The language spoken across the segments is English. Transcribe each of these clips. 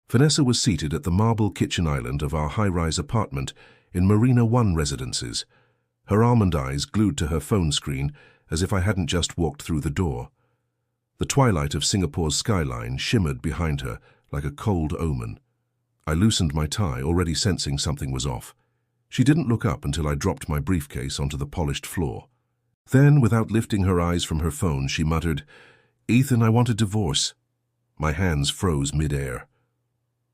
Vanessa was seated at the marble kitchen island of our high-rise apartment in Marina One Residences, her almond eyes glued to her phone screen as if I hadn't just walked through the door. The twilight of Singapore's skyline shimmered behind her like a cold omen. I loosened my tie, already sensing something was off. She didn't look up until I dropped my briefcase onto the polished floor. Then, without lifting her eyes from her phone, she muttered, "Ethan, I want a divorce." My hands froze mid-air.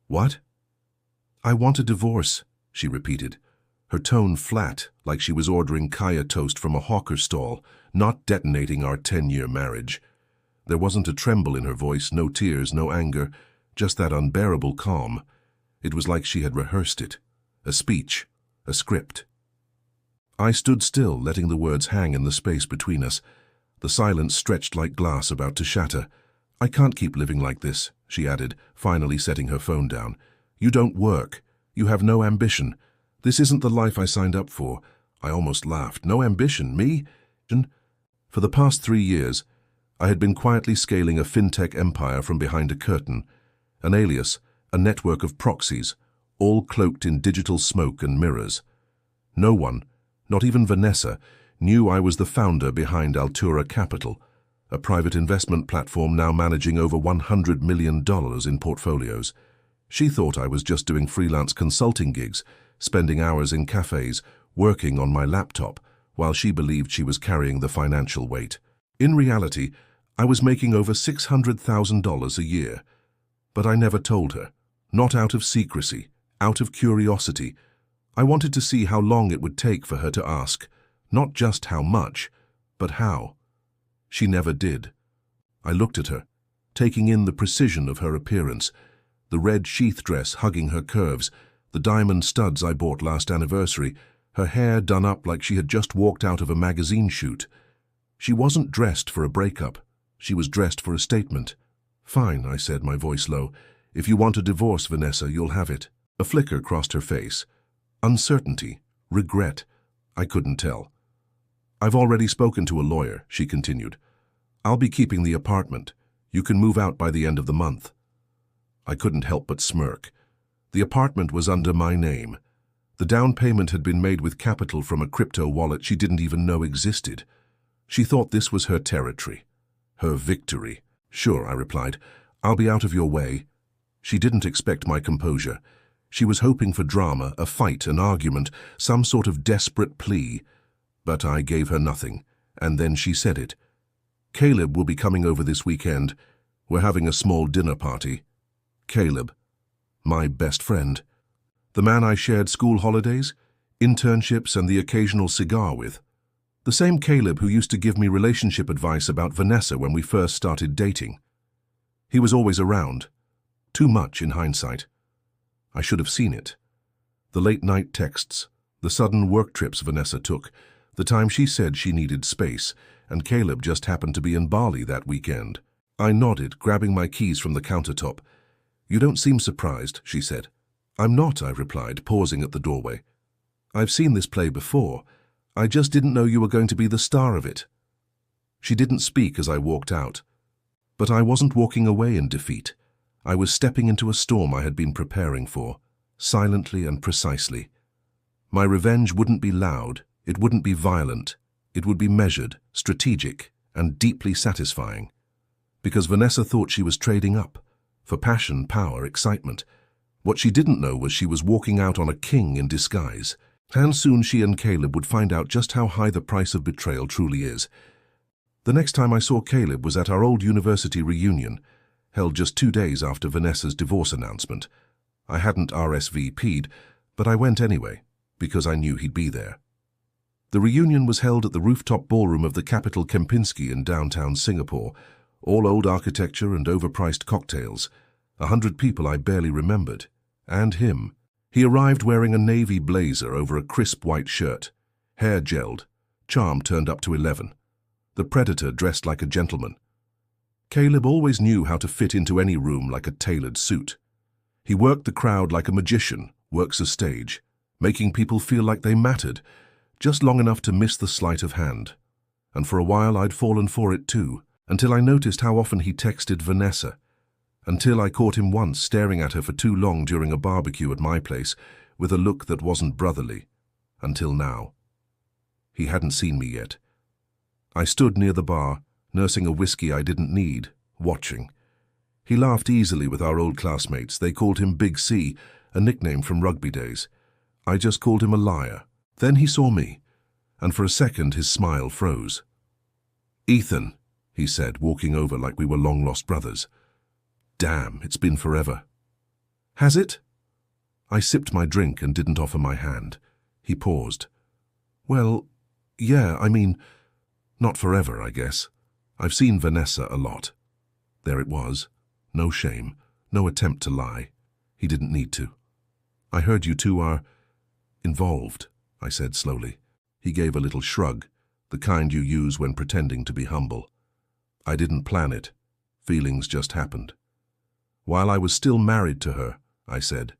"What?" "I want a divorce," she repeated, her tone flat, like she was ordering kaya toast from a hawker stall, not detonating our 10-year marriage. There wasn't a tremble in her voice, no tears, no anger, just that unbearable calm. It was like she had rehearsed it. A speech, a script. I stood still, letting the words hang in the space between us. The silence stretched like glass about to shatter. "I can't keep living like this," she added, finally setting her phone down. "You don't work. You have no ambition. This isn't the life I signed up for." I almost laughed. "No ambition? Me?" For the past 3 years, I had been quietly scaling a fintech empire from behind a curtain, an alias, a network of proxies, all cloaked in digital smoke and mirrors. No one, not even Vanessa, knew I was the founder behind Altura Capital, a private investment platform now managing over $100 million in portfolios. She thought I was just doing freelance consulting gigs, spending hours in cafes, working on my laptop, while she believed she was carrying the financial weight. In reality, I was making over $600,000 a year. But I never told her. Not out of secrecy, out of curiosity. I wanted to see how long it would take for her to ask, not just how much, but how. She never did. I looked at her, taking in the precision of her appearance, the red sheath dress hugging her curves, the diamond studs I bought last anniversary, her hair done up like she had just walked out of a magazine shoot. She wasn't dressed for a breakup. She was dressed for a statement. "Fine," I said, my voice low. "If you want a divorce, Vanessa, you'll have it." A flicker crossed her face. Uncertainty, regret, I couldn't tell. "I've already spoken to a lawyer," she continued. "I'll be keeping the apartment. You can move out by the end of the month." I couldn't help but smirk. The apartment was under my name. The down payment had been made with capital from a crypto wallet she didn't even know existed. She thought this was her territory, her victory. "Sure," I replied. "I'll be out of your way." She didn't expect my composure. She was hoping for drama, a fight, an argument, some sort of desperate plea. But I gave her nothing, and then she said it. "Caleb will be coming over this weekend. We're having a small dinner party." Caleb, my best friend. The man I shared school holidays, internships, and the occasional cigar with. The same Caleb who used to give me relationship advice about Vanessa when we first started dating. He was always around. Too much in hindsight. I should have seen it. The late-night texts, the sudden work trips Vanessa took, the time she said she needed space, and Caleb just happened to be in Bali that weekend. I nodded, grabbing my keys from the countertop. "You don't seem surprised," she said. "I'm not," I replied, pausing at the doorway. "I've seen this play before. I just didn't know you were going to be the star of it." She didn't speak as I walked out. But I wasn't walking away in defeat. I was stepping into a storm I had been preparing for, silently and precisely. My revenge wouldn't be loud, it wouldn't be violent, it would be measured, strategic, and deeply satisfying. Because Vanessa thought she was trading up, for passion, power, excitement. What she didn't know was she was walking out on a king in disguise. And soon she and Caleb would find out just how high the price of betrayal truly is. The next time I saw Caleb was at our old university reunion, held just 2 days after Vanessa's divorce announcement. I hadn't RSVP'd, but I went anyway, because I knew he'd be there. The reunion was held at the rooftop ballroom of the Capital Kempinski in downtown Singapore, all old architecture and overpriced cocktails. 100 people I barely remembered, and him. He arrived wearing a navy blazer over a crisp white shirt, hair gelled, charm turned up to 11. The predator dressed like a gentleman. Caleb always knew how to fit into any room like a tailored suit. He worked the crowd like a magician works a stage, making people feel like they mattered, just long enough to miss the sleight of hand. And for a while I'd fallen for it too, until I noticed how often he texted Vanessa. until I caught him once staring at her for too long during a barbecue at my place with a look that wasn't brotherly. Until now. He hadn't seen me yet. I stood near the bar, nursing a whiskey I didn't need, watching. He laughed easily with our old classmates. They called him Big C, a nickname from rugby days. I just called him a liar. Then he saw me, and for a second his smile froze. "Ethan," he said, walking over like we were long-lost brothers. "Damn, it's been forever." "Has it?" I sipped my drink and didn't offer my hand. He paused. "Well, yeah, I mean, not forever, I guess. I've seen Vanessa a lot." There it was. No shame, no attempt to lie. He didn't need to. "I heard you two are involved," I said slowly. He gave a little shrug, the kind you use when pretending to be humble. "I didn't plan it. Feelings just happened." "While I was still married to her," I said.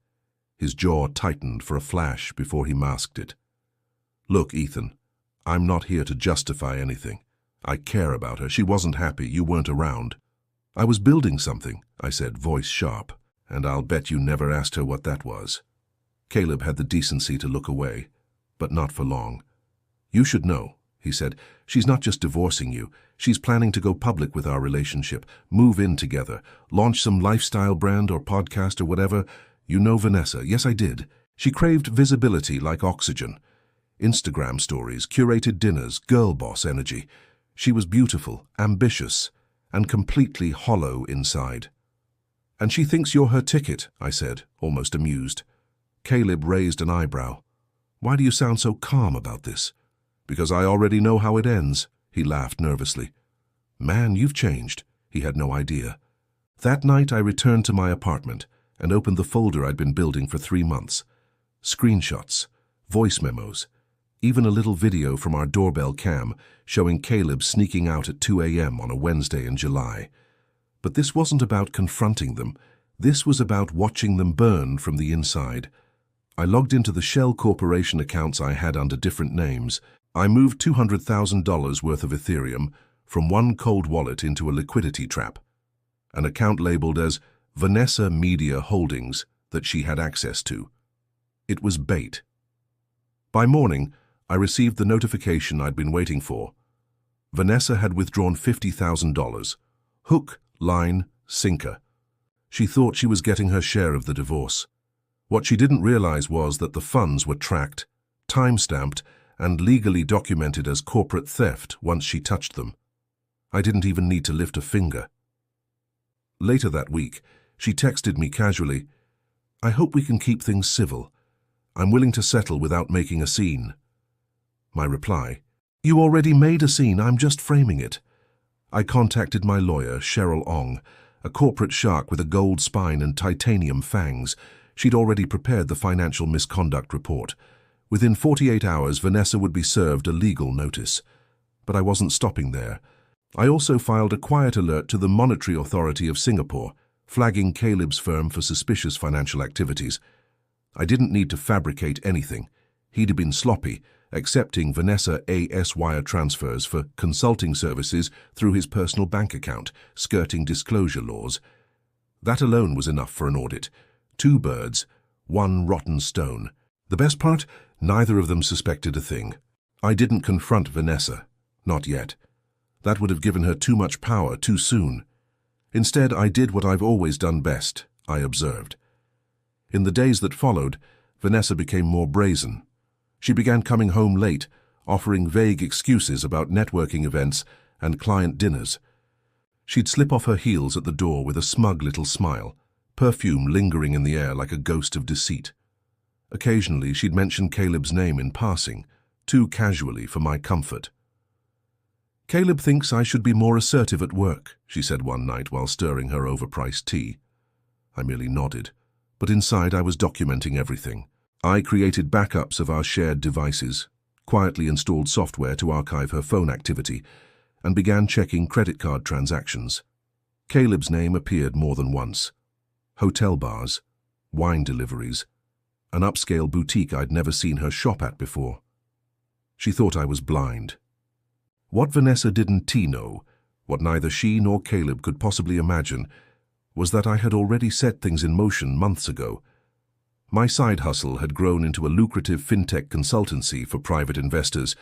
His jaw tightened for a flash before he masked it. "Look, Ethan, I'm not here to justify anything. I care about her. She wasn't happy. You weren't around." "I was building something," I said, voice sharp, "and I'll bet you never asked her what that was." Caleb had the decency to look away, but not for long. "You should know," he said. "She's not just divorcing you. She's planning to go public with our relationship, move in together, launch some lifestyle brand or podcast or whatever. You know Vanessa." "Yes, I did." "She craved visibility like oxygen. Instagram stories, curated dinners, girl boss energy. She was beautiful, ambitious, and completely hollow inside." "And she thinks you're her ticket," I said, almost amused. Caleb raised an eyebrow. "Why do you sound so calm about this?" "Because I already know how it ends," he laughed nervously. "Man, you've changed." He had no idea. That night I returned to my apartment and opened the folder I'd been building for 3 months. Screenshots, voice memos, even a little video from our doorbell cam showing Caleb sneaking out at 2 a.m. on a Wednesday in July. But this wasn't about confronting them. This was about watching them burn from the inside. I logged into the Shell Corporation accounts I had under different names. I moved $200,000 worth of Ethereum from one cold wallet into a liquidity trap, an account labeled as Vanessa Media Holdings that she had access to. It was bait. By morning, I received the notification I'd been waiting for. Vanessa had withdrawn $50,000. Hook, line, sinker. She thought she was getting her share of the divorce. What she didn't realize was that the funds were tracked, time-stamped, and legally documented as corporate theft once she touched them. I didn't even need to lift a finger. Later that week, she texted me casually, "I hope we can keep things civil. I'm willing to settle without making a scene." My reply, "You already made a scene, I'm just framing it." I contacted my lawyer, Cheryl Ong, a corporate shark with a gold spine and titanium fangs. She'd already prepared the financial misconduct report. Within 48 hours, Vanessa would be served a legal notice. But I wasn't stopping there. I also filed a quiet alert to the Monetary Authority of Singapore, flagging Caleb's firm for suspicious financial activities. I didn't need to fabricate anything. He'd been sloppy, accepting Vanessa A.S. wire transfers for consulting services through his personal bank account, skirting disclosure laws. That alone was enough for an audit. 2 birds, 1 rotten stone. The best part? Neither of them suspected a thing. I didn't confront Vanessa. Not yet. That would have given her too much power too soon. Instead, I did what I've always done best, I observed. In the days that followed, Vanessa became more brazen. She began coming home late, offering vague excuses about networking events and client dinners. She'd slip off her heels at the door with a smug little smile, perfume lingering in the air like a ghost of deceit. Occasionally, she'd mention Caleb's name in passing, too casually for my comfort. "Caleb thinks I should be more assertive at work," she said one night while stirring her overpriced tea. I merely nodded, but inside I was documenting everything. I created backups of our shared devices, quietly installed software to archive her phone activity, and began checking credit card transactions. Caleb's name appeared more than once. Hotel bars, wine deliveries, an upscale boutique I'd never seen her shop at before. She thought I was blind. What Vanessa didn't know, what neither she nor Caleb could possibly imagine, was that I had already set things in motion months ago. My side hustle had grown into a lucrative fintech consultancy for private investors,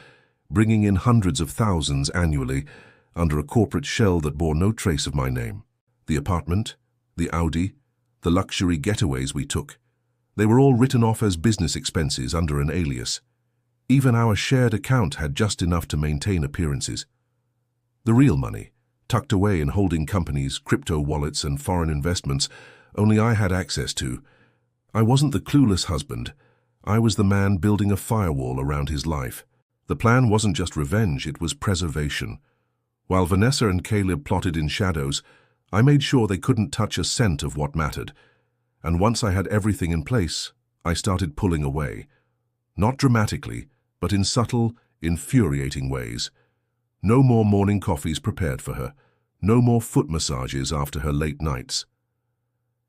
bringing in hundreds of thousands annually under a corporate shell that bore no trace of my name. The apartment, the Audi, the luxury getaways we took, they were all written off as business expenses under an alias. Even our shared account had just enough to maintain appearances. The real money, tucked away in holding companies, crypto wallets, and foreign investments, only I had access to. I wasn't the clueless husband. I was the man building a firewall around his life. The plan wasn't just revenge, it was preservation. While Vanessa and Caleb plotted in shadows, I made sure they couldn't touch a cent of what mattered. And once I had everything in place, I started pulling away. Not dramatically, but in subtle, infuriating ways. No more morning coffees prepared for her. No more foot massages after her late nights.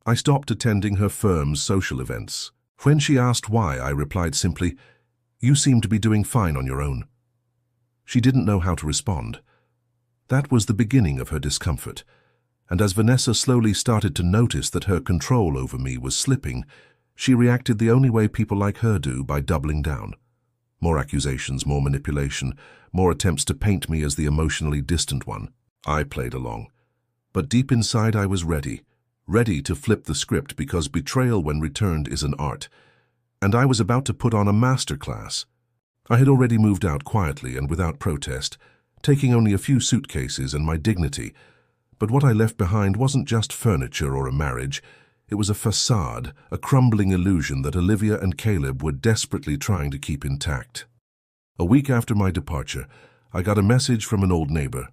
I stopped attending her firm's social events. When she asked why, I replied simply, "You seem to be doing fine on your own." She didn't know how to respond. That was the beginning of her discomfort, and as Vanessa slowly started to notice that her control over me was slipping, she reacted the only way people like her do, by doubling down. More accusations, more manipulation, more attempts to paint me as the emotionally distant one. I played along. But deep inside I was ready to flip the script, because betrayal when returned is an art. And I was about to put on a masterclass. I had already moved out quietly and without protest, taking only a few suitcases and my dignity. But what I left behind wasn't just furniture or a marriage. It was a facade, a crumbling illusion that Olivia and Caleb were desperately trying to keep intact. A week after my departure, I got a message from an old neighbor.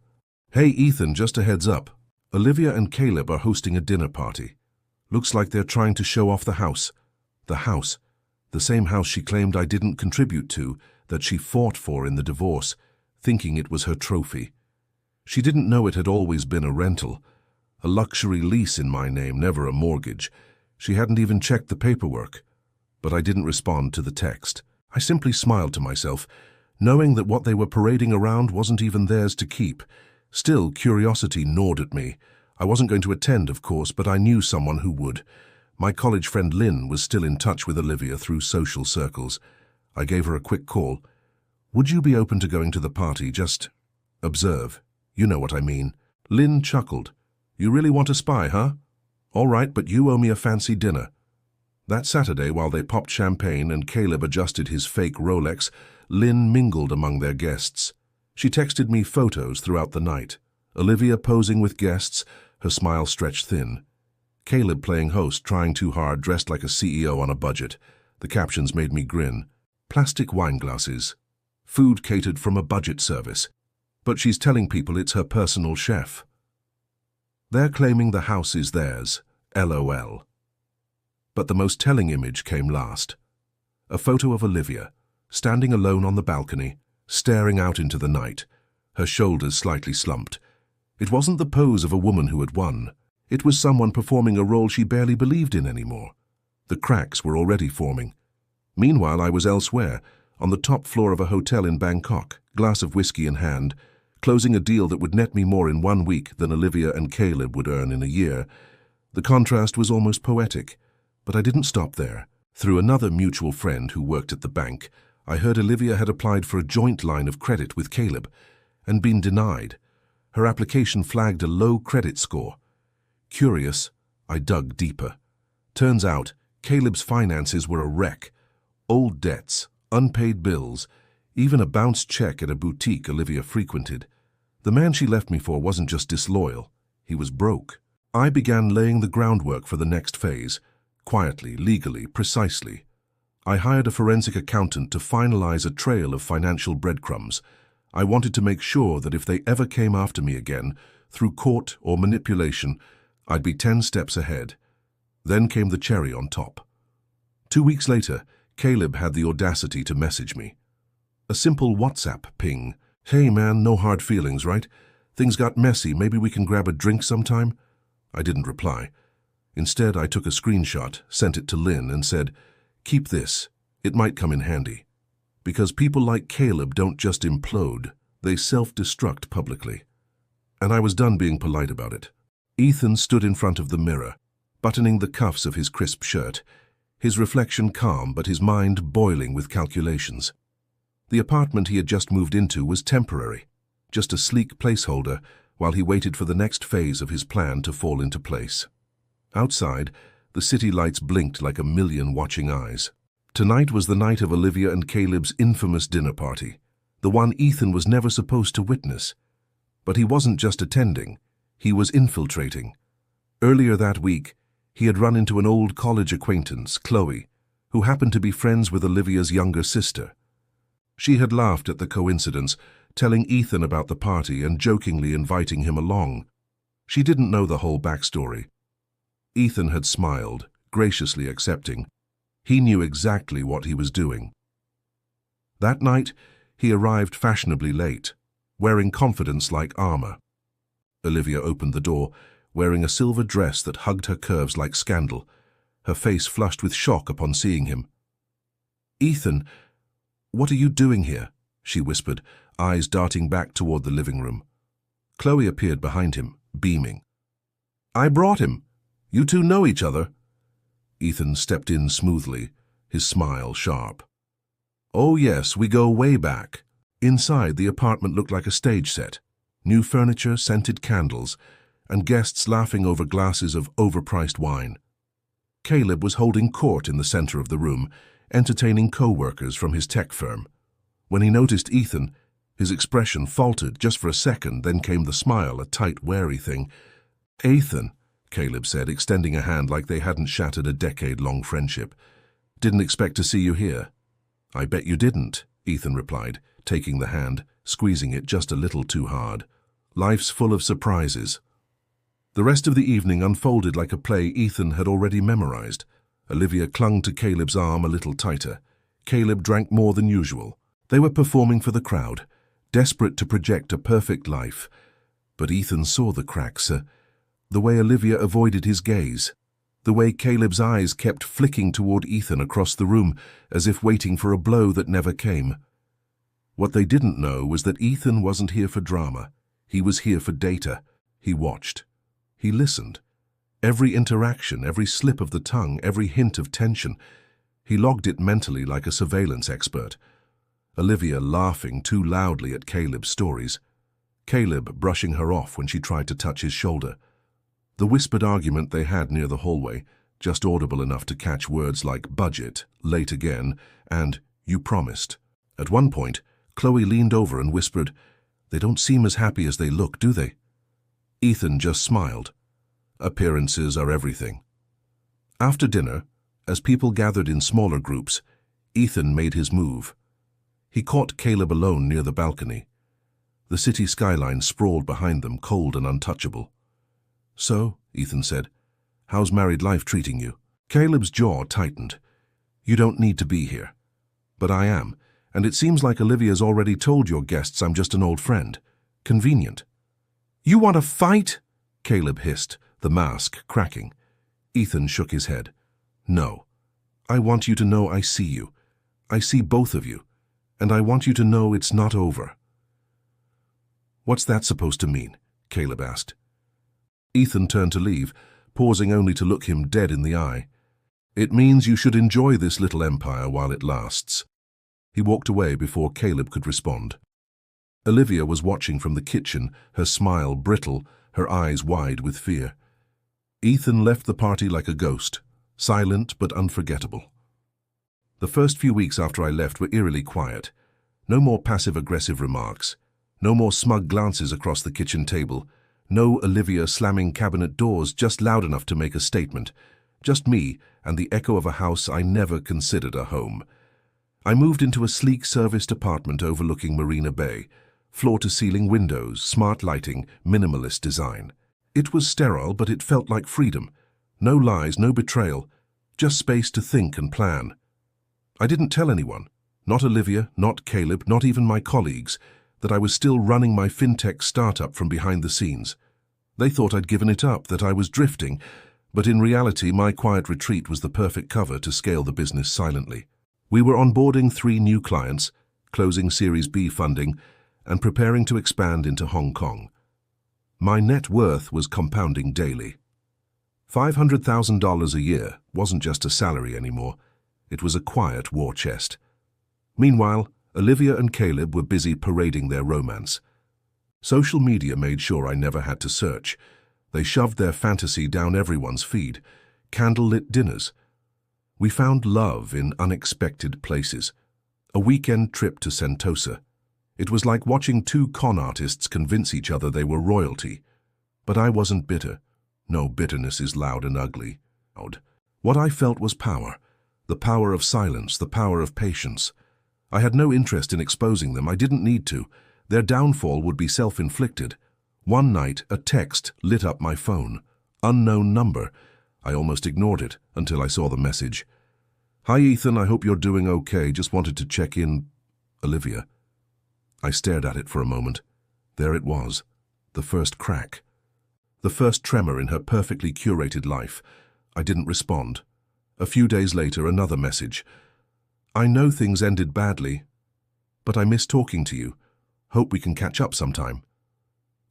"Hey Ethan, just a heads up. Olivia and Caleb are hosting a dinner party. Looks like they're trying to show off the house. The same house she claimed I didn't contribute to, that she fought for in the divorce, thinking it was her trophy. She didn't know it had always been a rental. A luxury lease in my name, never a mortgage. She hadn't even checked the paperwork. But I didn't respond to the text. I simply smiled to myself, knowing that what they were parading around wasn't even theirs to keep. Still, curiosity gnawed at me. I wasn't going to attend, of course, but I knew someone who would. My college friend Lynn was still in touch with Olivia through social circles. I gave her a quick call. "Would you be open to going to the party? Just observe. You know what I mean." Lynn chuckled. "You really want to spy, huh? All right, but you owe me a fancy dinner." That Saturday, while they popped champagne and Caleb adjusted his fake Rolex, Lynn mingled among their guests. She texted me photos throughout the night. Olivia posing with guests, her smile stretched thin. Caleb playing host, trying too hard, dressed like a CEO on a budget. The captions made me grin. "Plastic wine glasses. Food catered from a budget service. But she's telling people it's her personal chef." They're claiming the house is theirs. LOL. But the most telling image came last. A photo of Olivia, standing alone on the balcony, staring out into the night, her shoulders slightly slumped. It wasn't the pose of a woman who had won. It was someone performing a role she barely believed in anymore. The cracks were already forming. Meanwhile, I was elsewhere, on the top floor of a hotel in Bangkok, glass of whiskey in hand, closing a deal that would net me more in 1 week than Olivia and Caleb would earn in a year. The contrast was almost poetic, but I didn't stop there. Through another mutual friend who worked at the bank, I heard Olivia had applied for a joint line of credit with Caleb and been denied. Her application flagged a low credit score. Curious, I dug deeper. Turns out, Caleb's finances were a wreck. Old debts, unpaid bills, even a bounced check at a boutique Olivia frequented. The man she left me for wasn't just disloyal, he was broke. I began laying the groundwork for the next phase, quietly, legally, precisely. I hired a forensic accountant to finalize a trail of financial breadcrumbs. I wanted to make sure that if they ever came after me again, through court or manipulation, I'd be 10 steps ahead. Then came the cherry on top. 2 weeks later, Caleb had the audacity to message me. A simple WhatsApp ping. "Hey man, no hard feelings, right? Things got messy, maybe we can grab a drink sometime?" I didn't reply. Instead, I took a screenshot, sent it to Lynn, and said, "Keep this, it might come in handy." Because people like Caleb don't just implode, they self-destruct publicly. And I was done being polite about it. Ethan stood in front of the mirror, buttoning the cuffs of his crisp shirt, his reflection calm but his mind boiling with calculations. The apartment he had just moved into was temporary, just a sleek placeholder while he waited for the next phase of his plan to fall into place. Outside, the city lights blinked like a million watching eyes. Tonight was the night of Olivia and Caleb's infamous dinner party, the one Ethan was never supposed to witness. But he wasn't just attending, he was infiltrating. Earlier that week, he had run into an old college acquaintance, Chloe, who happened to be friends with Olivia's younger sister. She had laughed at the coincidence, telling Ethan about the party and jokingly inviting him along. She didn't know the whole backstory. Ethan had smiled, graciously accepting. He knew exactly what he was doing. That night, he arrived fashionably late, wearing confidence like armor. Olivia opened the door, wearing a silver dress that hugged her curves like scandal, her face flushed with shock upon seeing him. "Ethan, what are you doing here?" she whispered, eyes darting back toward the living room. Chloe appeared behind him, beaming. "I brought him. You two know each other." Ethan stepped in smoothly, his smile sharp. "Oh yes, we go way back." Inside, the apartment looked like a stage set. New furniture, scented candles, and guests laughing over glasses of overpriced wine. Caleb was holding court in the center of the room, entertaining co-workers from his tech firm. When he noticed Ethan, his expression faltered just for a second, then came the smile, a tight, wary thing. "Ethan," Caleb said, extending a hand like they hadn't shattered a decade-long friendship. "Didn't expect to see you here." "I bet you didn't," Ethan replied, taking the hand, squeezing it just a little too hard. "Life's full of surprises." The rest of the evening unfolded like a play Ethan had already memorized. Olivia clung to Caleb's arm a little tighter. Caleb drank more than usual. They were performing for the crowd, desperate to project a perfect life. But Ethan saw the cracks, the way Olivia avoided his gaze, the way Caleb's eyes kept flicking toward Ethan across the room, as if waiting for a blow that never came. What they didn't know was that Ethan wasn't here for drama. He was here for data. He watched. He listened. Every interaction, every slip of the tongue, every hint of tension. He logged it mentally like a surveillance expert. Olivia laughing too loudly at Caleb's stories. Caleb brushing her off when she tried to touch his shoulder. The whispered argument they had near the hallway, just audible enough to catch words like budget, late again, and you promised. At one point, Chloe leaned over and whispered, "They don't seem as happy as they look, do they?" Ethan just smiled. Appearances are everything. After dinner, as people gathered in smaller groups, Ethan made his move. He caught Caleb alone near the balcony. The city skyline sprawled behind them, cold and untouchable. "So," Ethan said, "how's married life treating you?" Caleb's jaw tightened. "You don't need to be here. But I am, and it seems like Olivia's already told your guests I'm just an old friend. Convenient." "You want to fight?" Caleb hissed, the mask cracking. Ethan shook his head. "No. I want you to know I see you. I see both of you. And I want you to know it's not over." "What's that supposed to mean?" Caleb asked. Ethan turned to leave, pausing only to look him dead in the eye. "It means you should enjoy this little empire while it lasts." He walked away before Caleb could respond. Olivia was watching from the kitchen, her smile brittle, her eyes wide with fear. Ethan left the party like a ghost, silent but unforgettable. The first few weeks after I left were eerily quiet. No more passive-aggressive remarks. No more smug glances across the kitchen table. No Olivia slamming cabinet doors just loud enough to make a statement. Just me and the echo of a house I never considered a home. I moved into a sleek serviced apartment overlooking Marina Bay. Floor-to-ceiling windows, smart lighting, minimalist design. It was sterile, but it felt like freedom. No lies, no betrayal. Just space to think and plan. I didn't tell anyone, not Olivia, not Caleb, not even my colleagues, that I was still running my fintech startup from behind the scenes. They thought I'd given it up, that I was drifting, but in reality my quiet retreat was the perfect cover to scale the business silently. We were onboarding 3 new clients, closing Series B funding, and preparing to expand into Hong Kong. My net worth was compounding daily. $500,000 a year wasn't just a salary anymore. It was a quiet war chest. Meanwhile, Olivia and Caleb were busy parading their romance. Social media made sure I never had to search. They shoved their fantasy down everyone's feed. Candlelit dinners. We found love in unexpected places. A weekend trip to Sentosa. It was like watching two con artists convince each other they were royalty. But I wasn't bitter. No, bitterness is loud and ugly. What I felt was power. The power of silence, the power of patience. I had no interest in exposing them. I didn't need to. Their downfall would be self-inflicted. One night, a text lit up my phone. Unknown number. I almost ignored it until I saw the message. "Hi Ethan, I hope you're doing okay. Just wanted to check in. Olivia." I stared at it for a moment. There it was. The first crack. The first tremor in her perfectly curated life. I didn't respond. A few days later, another message. "I know things ended badly, but I miss talking to you. Hope we can catch up sometime."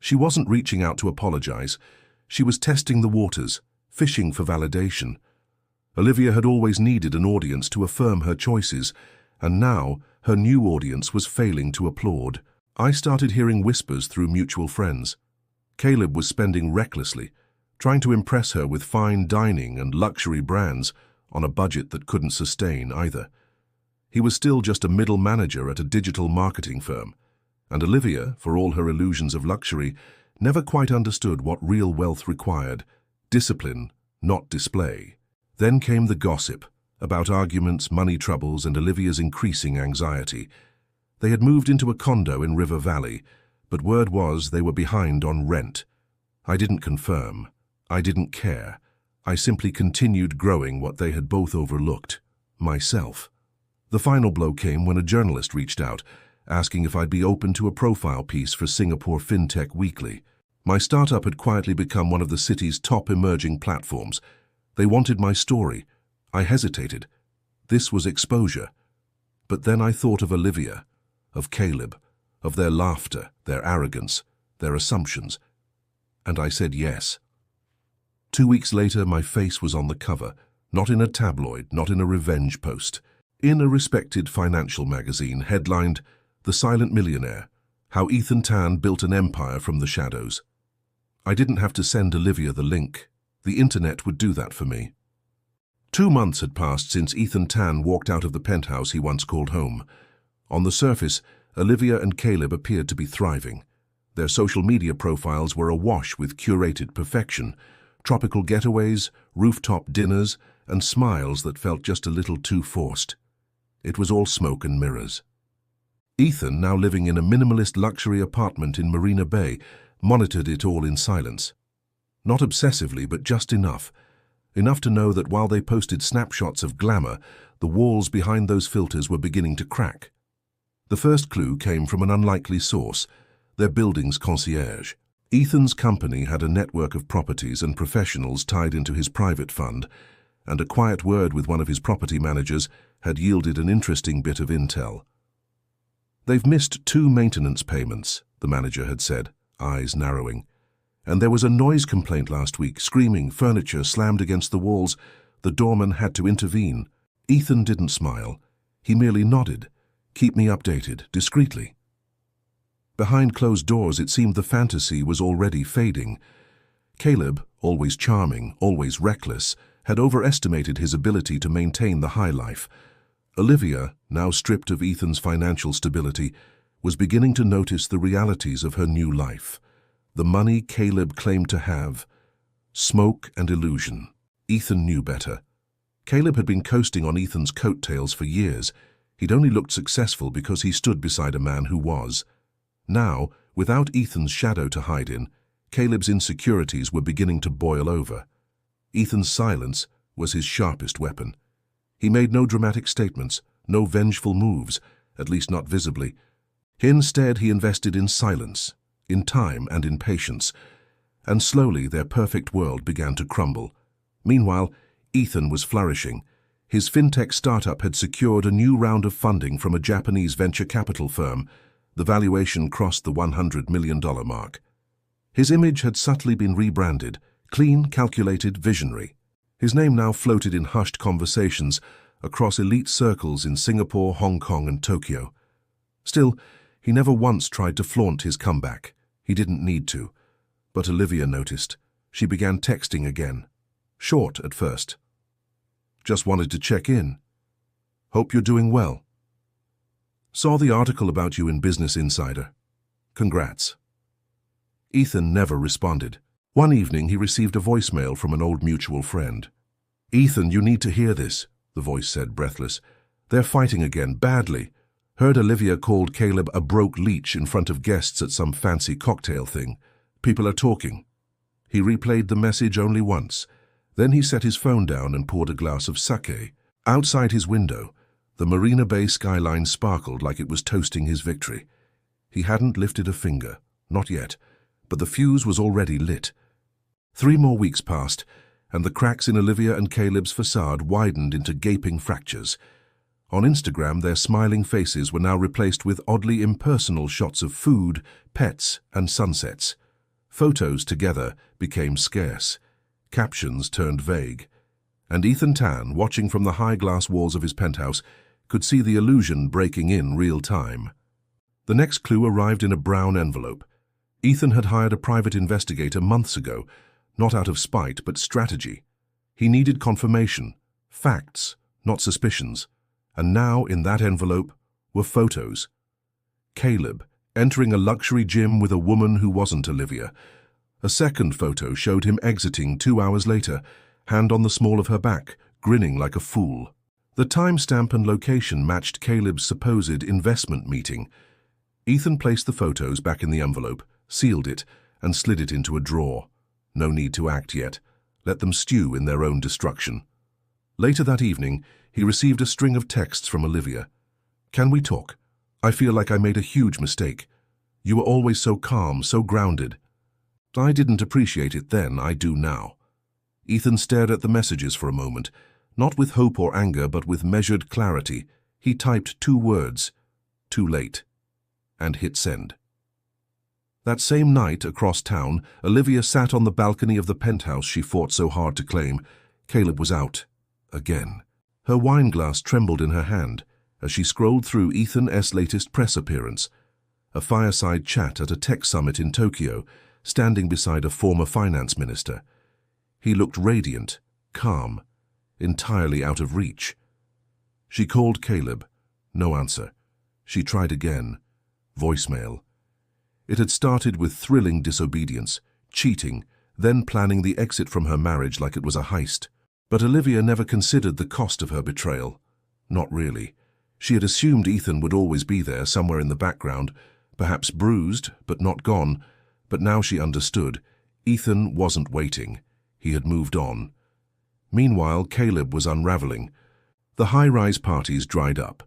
She wasn't reaching out to apologize. She was testing the waters, fishing for validation. Olivia had always needed an audience to affirm her choices, and now her new audience was failing to applaud. I started hearing whispers through mutual friends. Caleb was spending recklessly, trying to impress her with fine dining and luxury brands on a budget that couldn't sustain either. He was still just a middle manager at a digital marketing firm, and Olivia, for all her illusions of luxury, never quite understood what real wealth required: discipline, not display. Then came the gossip about arguments, money troubles, and Olivia's increasing anxiety. They had moved into a condo in River Valley, but word was they were behind on rent. I didn't confirm. I didn't care. I simply continued growing what they had both overlooked: myself. The final blow came when a journalist reached out, asking if I'd be open to a profile piece for Singapore FinTech Weekly. My startup had quietly become one of the city's top emerging platforms. They wanted my story. I hesitated. This was exposure. But then I thought of Olivia, of Caleb, of their laughter, their arrogance, their assumptions, and I said yes. 2 weeks later, my face was on the cover, not in a tabloid, not in a revenge post, in a respected financial magazine headlined, "The Silent Millionaire, How Ethan Tan Built an Empire from the Shadows." I didn't have to send Olivia the link. The internet would do that for me. 2 months had passed since Ethan Tan walked out of the penthouse he once called home. On the surface, Olivia and Caleb appeared to be thriving. Their social media profiles were awash with curated perfection: tropical getaways, rooftop dinners, and smiles that felt just a little too forced. It was all smoke and mirrors. Ethan, now living in a minimalist luxury apartment in Marina Bay, monitored it all in silence. Not obsessively, but just enough. Enough to know that while they posted snapshots of glamour, the walls behind those filters were beginning to crack. The first clue came from an unlikely source: their building's concierge. Ethan's company had a network of properties and professionals tied into his private fund, and a quiet word with one of his property managers had yielded an interesting bit of intel. "They've missed 2 maintenance payments," the manager had said, eyes narrowing. "And there was a noise complaint last week, screaming, furniture slammed against the walls. The doorman had to intervene." Ethan didn't smile. He merely nodded. "Keep me updated, discreetly." Behind closed doors, it seemed the fantasy was already fading. Caleb, always charming, always reckless, had overestimated his ability to maintain the high life. Olivia, now stripped of Ethan's financial stability, was beginning to notice the realities of her new life. The money Caleb claimed to have. Smoke and illusion. Ethan knew better. Caleb had been coasting on Ethan's coattails for years. He'd only looked successful because he stood beside a man who was. Now, without Ethan's shadow to hide in, Caleb's insecurities were beginning to boil over. Ethan's silence was his sharpest weapon. He made no dramatic statements, no vengeful moves, at least not visibly. Instead, he invested in silence, in time and in patience, and slowly their perfect world began to crumble. Meanwhile, Ethan was flourishing. His fintech startup had secured a new round of funding from a Japanese venture capital firm. The valuation crossed the $100 million mark. His image had subtly been rebranded, clean, calculated, visionary. His name now floated in hushed conversations across elite circles in Singapore, Hong Kong, and Tokyo. Still, he never once tried to flaunt his comeback. He didn't need to. But Olivia noticed. She began texting again. Short at first. Just wanted to check in. Hope you're doing well. Saw the article about you in Business Insider. Congrats. Ethan never responded. One evening he received a voicemail from an old mutual friend. Ethan, you need to hear this, the voice said, breathless. They're fighting again, badly. Heard Olivia called Caleb a broke leech in front of guests at some fancy cocktail thing. People are talking. He replayed the message only once. Then he set his phone down and poured a glass of sake. Outside his window, the Marina Bay skyline sparkled like it was toasting his victory. He hadn't lifted a finger, not yet, but the fuse was already lit. 3 more weeks passed, and the cracks in Olivia and Caleb's facade widened into gaping fractures. On Instagram, their smiling faces were now replaced with oddly impersonal shots of food, pets, and sunsets. Photos together became scarce. Captions turned vague. And Ethan Tan, watching from the high glass walls of his penthouse, could see the illusion breaking in real time. The next clue arrived in a brown envelope. Ethan had hired a private investigator months ago, not out of spite but strategy. He needed confirmation, facts, not suspicions. And now, in that envelope, were photos. Caleb, entering a luxury gym with a woman who wasn't Olivia. A second photo showed him exiting 2 hours later, hand on the small of her back, grinning like a fool. The timestamp and location matched Caleb's supposed investment meeting. Ethan placed the photos back in the envelope, sealed it, and slid it into a drawer. No need to act yet. Let them stew in their own destruction. Later that evening, he received a string of texts from Olivia. Can we talk? I feel like I made a huge mistake. You were always so calm, so grounded. I didn't appreciate it then, I do now. Ethan stared at the messages for a moment, not with hope or anger, but with measured clarity. He typed 2 words, too late, and hit send. That same night, across town, Olivia sat on the balcony of the penthouse she fought so hard to claim. Caleb was out. Again. Her wine glass trembled in her hand as she scrolled through Ethan's latest press appearance. A fireside chat at a tech summit in Tokyo, standing beside a former finance minister. He looked radiant, calm, entirely out of reach. She called Caleb. No answer. She tried again. Voicemail. It had started with thrilling disobedience, cheating, then planning the exit from her marriage like it was a heist. But Olivia never considered the cost of her betrayal. Not really. She had assumed Ethan would always be there, somewhere in the background, perhaps bruised, but not gone. But now she understood. Ethan wasn't waiting. He had moved on. Meanwhile, Caleb was unraveling. The high-rise parties dried up.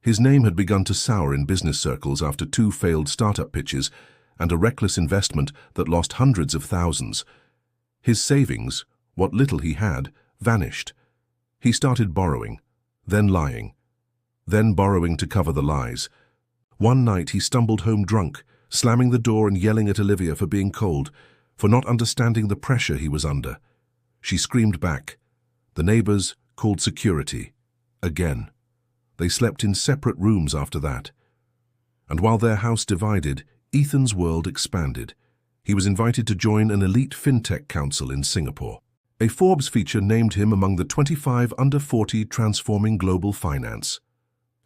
His name had begun to sour in business circles after 2 failed startup pitches and a reckless investment that lost hundreds of thousands. His savings, what little he had, vanished. He started borrowing, then lying, then borrowing to cover the lies. One night he stumbled home drunk, slamming the door and yelling at Olivia for being cold, for not understanding the pressure he was under. She screamed back. The neighbors called security. Again. They slept in separate rooms after that. And while their house divided, Ethan's world expanded. He was invited to join an elite fintech council in Singapore. A Forbes feature named him among the 25 under 40 transforming global finance.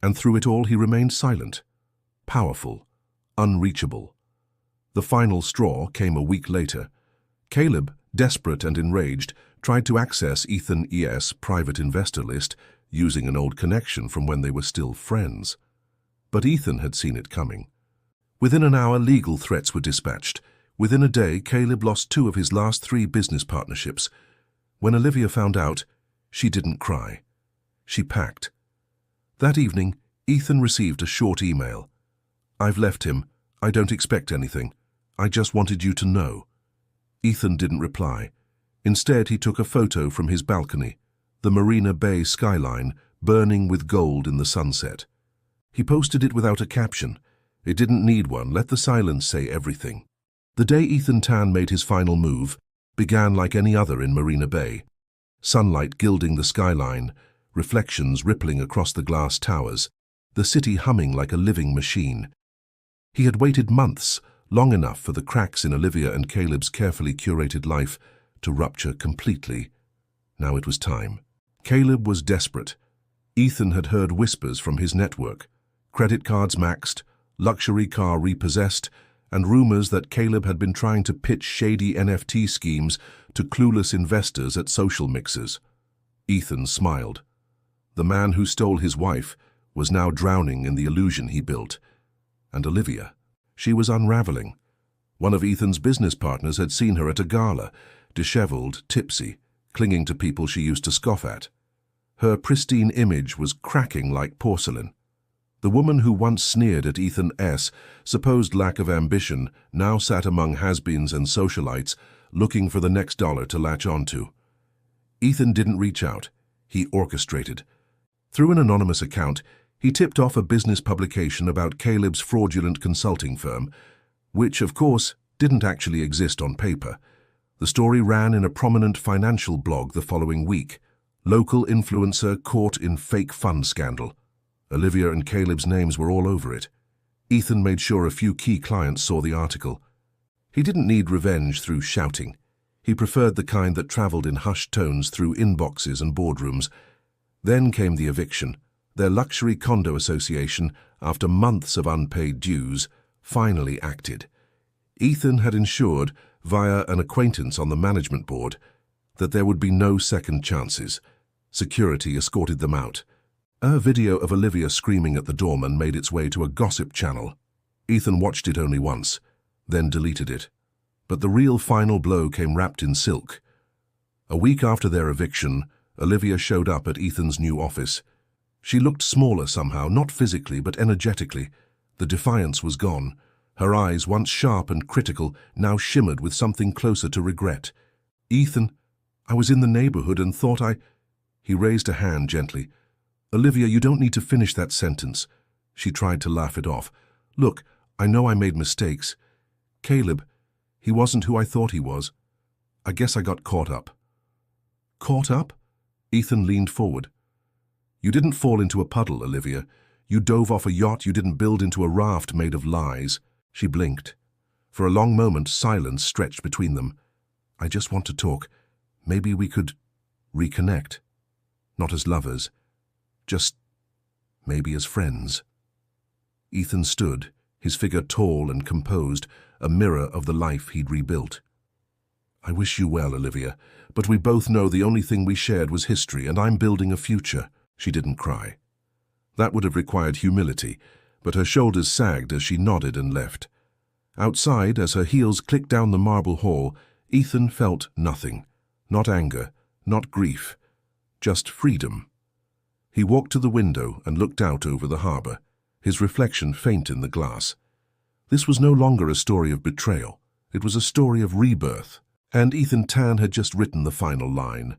And through it all he remained silent, powerful, unreachable. The final straw came a week later. Caleb, desperate and enraged, tried to access Ethan's private investor list using an old connection from when they were still friends. But Ethan had seen it coming. Within an hour, legal threats were dispatched. Within a day, Caleb lost 2 of his last 3 business partnerships. When Olivia found out, she didn't cry. She packed. That evening, Ethan received a short email. I've left him. I don't expect anything. I just wanted you to know. Ethan didn't reply. Instead, he took a photo from his balcony, the Marina Bay skyline burning with gold in the sunset. He posted it without a caption. It didn't need one. Let the silence say everything. The day Ethan Tan made his final move began like any other in Marina Bay. Sunlight gilding the skyline, reflections rippling across the glass towers, the city humming like a living machine. He had waited months, long enough for the cracks in Olivia and Caleb's carefully curated life to rupture completely. Now it was time. Caleb was desperate. Ethan had heard whispers from his network, credit cards maxed, luxury car repossessed, and rumors that Caleb had been trying to pitch shady NFT schemes to clueless investors at social mixers. Ethan smiled. The man who stole his wife was now drowning in the illusion he built. And Olivia, she was unraveling. One of Ethan's business partners had seen her at a gala, disheveled, tipsy, clinging to people she used to scoff at. Her pristine image was cracking like porcelain. The woman who once sneered at Ethan's supposed lack of ambition now sat among has-beens and socialites looking for the next dollar to latch onto. Ethan didn't reach out. He orchestrated. Through an anonymous account, he tipped off a business publication about Caleb's fraudulent consulting firm, which, of course, didn't actually exist on paper. The story ran in a prominent financial blog the following week. Local influencer caught in fake fund scandal. Olivia and Caleb's names were all over it. Ethan made sure a few key clients saw the article. He didn't need revenge through shouting. He preferred the kind that traveled in hushed tones through inboxes and boardrooms. Then came the eviction. Their luxury condo association, after months of unpaid dues, finally acted. Ethan had ensured, via an acquaintance on the management board, that there would be no second chances. Security escorted them out. A video of Olivia screaming at the doorman made its way to a gossip channel. Ethan watched it only once, then deleted it. But the real final blow came wrapped in silk. A week after their eviction, Olivia showed up at Ethan's new office. She looked smaller somehow, not physically but energetically. The defiance was gone. Her eyes, once sharp and critical, now shimmered with something closer to regret. "Ethan, I was in the neighborhood and thought I—" He raised a hand gently. "Olivia, you don't need to finish that sentence." She tried to laugh it off. "Look, I know I made mistakes. Caleb, he wasn't who I thought he was. I guess I got caught up." "Caught up?" Ethan leaned forward. "You didn't fall into a puddle, Olivia. You dove off a yacht you didn't build into a raft made of lies." She blinked. For a long moment, silence stretched between them. "I just want to talk. Maybe we could reconnect. Not as lovers. Just maybe as friends." Ethan stood, his figure tall and composed, a mirror of the life he'd rebuilt. "I wish you well, Olivia, but we both know the only thing we shared was history, and I'm building a future." She didn't cry. That would have required humility, but her shoulders sagged as she nodded and left. Outside, as her heels clicked down the marble hall, Ethan felt nothing. Not anger, not grief, just freedom. He walked to the window and looked out over the harbor, his reflection faint in the glass. This was no longer a story of betrayal. It was a story of rebirth, and Ethan Tan had just written the final line.